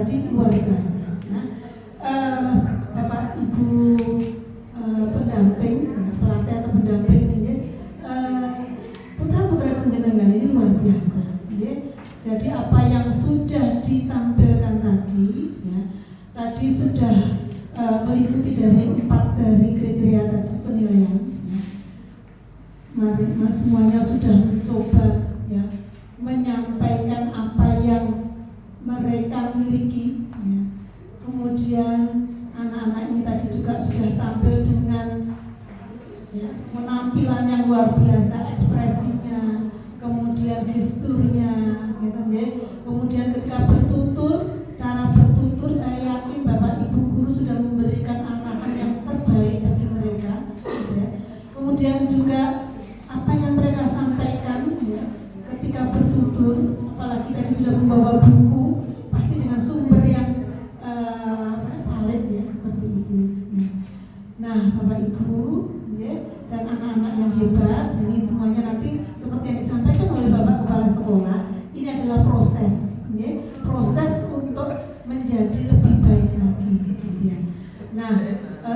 tadi luar biasa. Nah, Bapak Ibu pendamping, pelatih atau pendamping ini, putra-putra penjenengan ini luar biasa. Ya. Jadi apa yang sudah ditampilkan tadi, ya, tadi sudah meliputi dari 4 dari kriteria tadi penilaian. Ya. Mari Mas semuanya sudah mencoba ya menyampaikan apa yang mereka miliki. Ya. Kemudian anak-anak ini tadi juga sudah tampil dengan ya, penampilan yang luar biasa, ekspresinya, kemudian gesturnya, gitu ya. Kemudian ketika bertutur, cara bertutur, saya yakin Bapak Ibu guru sudah memberikan arahan yang terbaik bagi mereka. Gitu ya. Kemudian juga apa yang mereka sampaikan ya, ketika bertutur, apalagi tadi sudah membawa buku, pasti dengan sumber yang valid ya, seperti itu. Nah, Bapak Ibu ya, dan anak-anak yang hebat, ini semuanya nanti seperti yang disampaikan oleh Bapak Kepala Sekolah, ini adalah proses, ya, proses untuk menjadi lebih baik lagi. Gitu ya. Nah,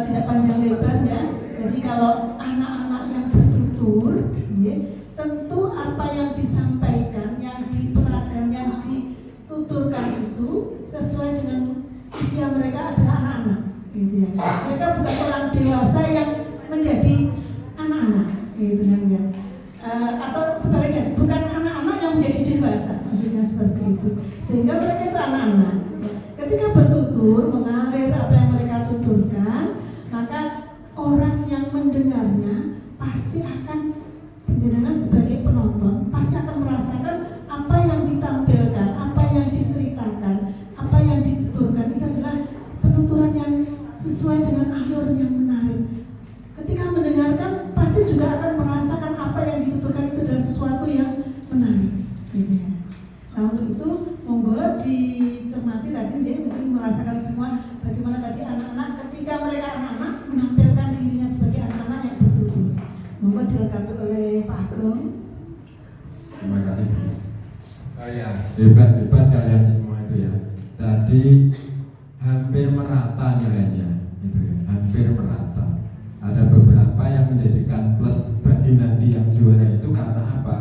tidak panjang lebar ya. Jadi kalau anak-anak yang bertutur, ya, tentu apa yang disampaikan, yang diperagakan, yang dituturkan itu sesuai dengan usia mereka adalah anak-anak, gitu ya. Mereka bukan orang dewasa yang menjadi anak-anak, gitu kan ya. Atau sebaliknya, bukan anak-anak yang menjadi dewasa, maksudnya seperti itu. Sehingga mereka itu anak-anak. Ketika bertutur, mengalir apa yang mereka tuturkan, maka orang yang mendengarnya pasti akan, dengan sebagai penonton, pasti akan merasakan apa yang ditampilkan, apa yang diceritakan, apa yang dituturkan itu adalah penuturan yang sesuai dengan alur yang menarik. Ketika mendengarkan, pasti juga akan merasakan apa yang dituturkan itu adalah sesuatu yang menarik. Gitu ya. Nah, untuk itu monggo dicermati tadi, dia mungkin merasakan semua bagaimana tadi anak-anak ketika mereka anak-anak menampilkan dirinya sebagai anak-anak yang bertutur. Monggo dilengkapi oleh Pak Agung. Terima kasih. Oh ya, hebat-hebat kalian semua itu ya. Tadi hampir merata nilainya, gitu ya, hampir merata. Ada beberapa yang menjadikan plus bagi nanti yang juara itu karena apa?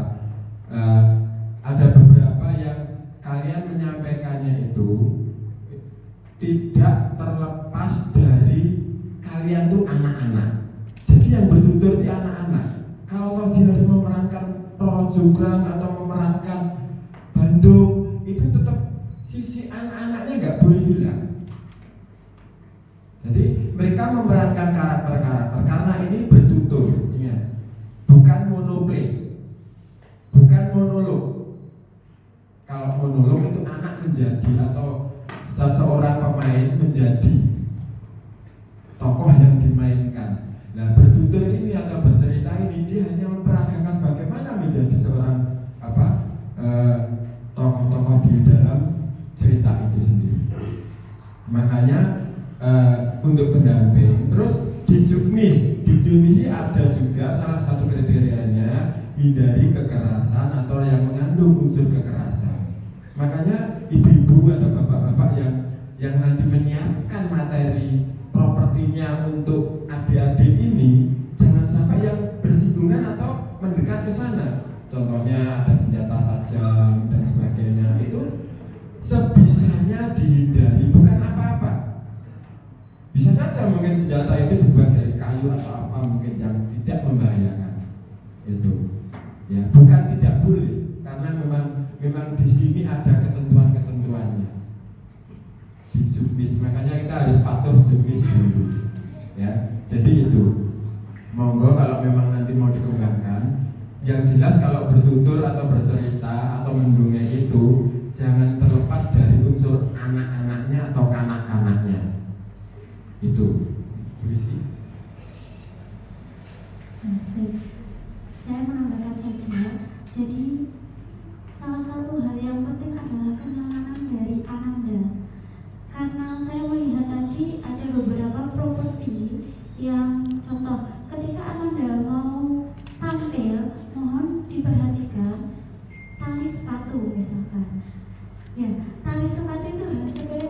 Ada beberapa yang kalian menyampaikannya itu tidak terlepas dari kalian tuh anak-anak. Jadi yang bertutur di anak-anak. Kalau dia harus memerankan Roro Jonggrang atau memerankan Bandung, itu tetap sisi anak-anaknya nggak boleh hilang. Jadi mereka memerankan karakter-karakter karena ini bertutur, ingat, bukan monoplay, bukan monolog. Kalau monolog itu anak menjadi atau seseorang pemain menjadi tokoh yang dimainkan. Nah, bertutur ini atau bercerita ini dia hanya memperagakan bagaimana menjadi seorang tokoh-tokoh di dalam cerita itu sendiri. Makanya untuk pendamping, terus di Juknis ini ada juga salah satu kriterianya hindari kekerasan atau yang mengandung unsur kekerasan. Makanya ibu-ibu atau bapak-bapak yang nanti menyiapkan materi propertinya untuk adik-adik ini jangan sampai yang bersinggungan atau mendekat ke sana. Contohnya ada senjata tajam dan sebagainya, itu sebisanya dihindari, bukan apa-apa. Bisa saja mungkin senjata itu dibuat dari kayu atau apa mungkin yang tidak membahayakan. Itu ya, bukan tidak boleh karena memang di sini ada ketentuan-ketentuannya. Di Juknis, makanya kita harus patuh Juknis dulu. Ya, jadi itu. Monggo kalau memang nanti mau dikembangkan, yang jelas kalau bertutur atau bercerita atau mendongeng itu jangan terlepas dari unsur anak-anaknya atau kanak-kanaknya. Itu. Berisi. Baik, saya menambahkan saja. Jadi salah satu hal yang penting adalah kenyamanan dari Ananda. Karena saya melihat tadi ada beberapa properti yang contoh ketika Ananda mau tampil, mohon diperhatikan tali sepatu misalkan. Ya, tali sepatu itu harus sepatu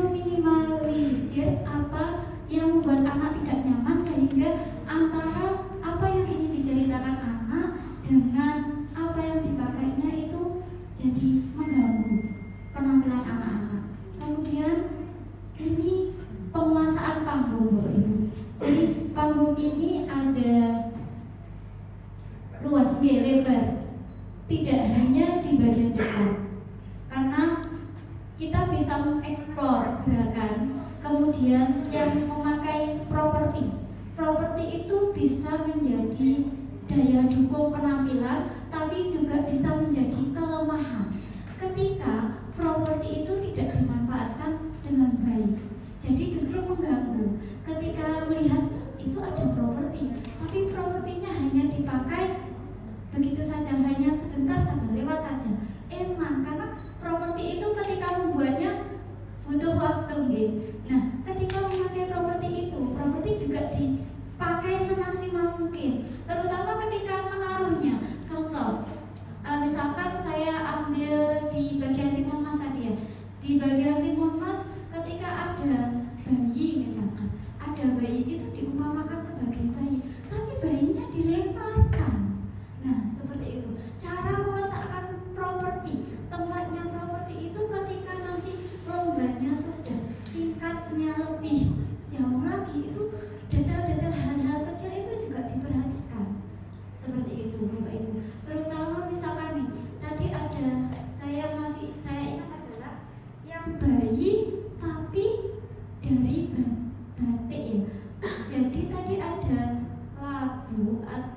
meminimalisir apa yang membuat anak tidak nyaman, sehingga antara apa yang ingin diceritakan anak dengan apa yang dipakainya itu jadi mengganggu penampilan anak-anak. Kemudian ini penguasaan panggung, Bapak Ibu. Jadi panggung ini ada luas, lebar, tidak hanya di bagian depan, karena kita bisa mengeksplor gerakan. Kemudian yang memakai properti itu bisa menjadi daya dukung penampilan, tapi juga bisa menjadi kelemahan ketika properti itu tidak dimanfaatkan dengan baik. Jadi justru mengganggu ketika melihat itu ada properti, tapi propertinya hanya dipakai begitu saja, hanya sebentar saja, lewat saja. Emang karena properti itu ketika membuatnya butuh waktu, gitu. Nah, ketika memakai properti itu, properti juga dipakai semaksimal mungkin, terutama ketika menaruhnya. Contoh, misalkan saya ambil di bagian timun mas tadi ya, di bagian timun mas ketika ada bayi, misalkan ada bayi itu diumpamakan sebagai bayi, tapi bayinya dilemparkan. Nah, seperti itu cara meletakkan properti, tempatnya properti itu ketika nanti lombanya sudah tingkatnya lebih jauh lagi, itu detail-detail hal-hal kecil itu juga diperhatikan. Seperti itu Bapak Ibu. Terutama misalkan nih, tadi ada saya ingat adalah yang bayi tapi dari batik ya. Jadi tadi ada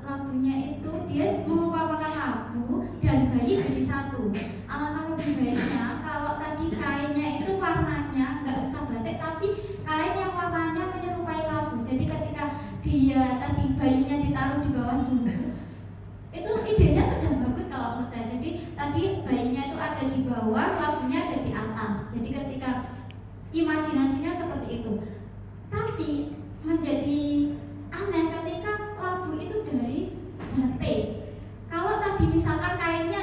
labunya itu dia mengumpamakan labu dan bayi jadi satu. Alangkah lebih baiknya kalau tadi kainnya itu warnanya nggak usah batik, tapi kain yang warnanya menyerupai labu. Jadi ketika dia tadi bayinya ditaruh di bawah dulu, itu idenya sudah bagus kalau menurut saya. Jadi tadi bayinya itu ada di bawah, labunya ada di atas. Jadi ketika imajinasinya seperti itu. Tapi menjadi aneh ketika labu itu dari batik. Kalau tadi misalkan kainnya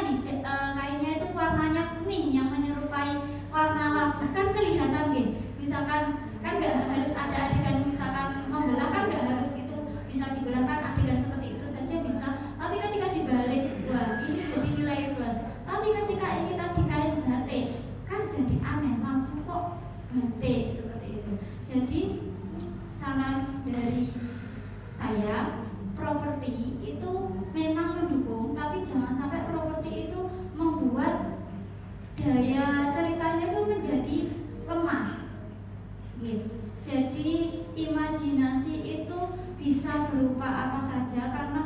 kainnya itu warnanya kuning yang menyerupai warna labu, kan kelihatan gitu. Misalkan kan nggak harus ada adegan, misalkan membelah kan nggak harus itu, bisa dibelahkan adegan seperti itu saja bisa. Tapi ketika dibalik, wah ini jadi nilai plus. Tapi ketika ini tadi kain batik, kan jadi aneh, labu kok batik seperti itu. Jadi saran dari saya, properti itu memang mendukung, tapi jangan sampai properti itu membuat daya ceritanya itu menjadi lemah gitu. Jadi imajinasi itu bisa berupa apa saja, karena